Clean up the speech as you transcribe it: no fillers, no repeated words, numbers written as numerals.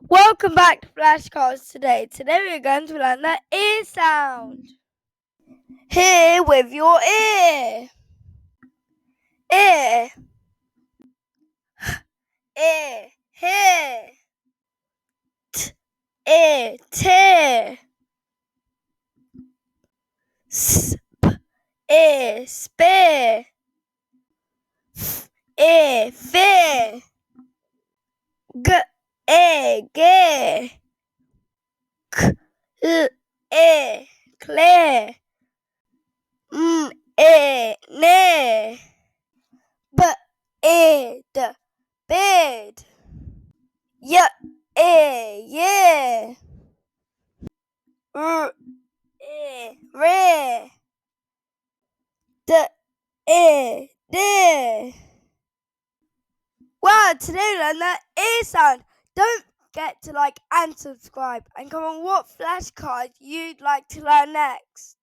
Welcome back to Flashcards today. Today we're going to learn the ear sound. Hear with your ear. Ear. Ear. Hear. Ear. Tear. Sp. Ear. Spear. Ear. Fear. G. Ear. Gear. Ear. Clear. Ear. Near. Bed. Bed. Yeah. Yeah. Rare. There. Wow, today we learned that ear sound. Don't forget to like and subscribe and comment what flashcard you'd like to learn next.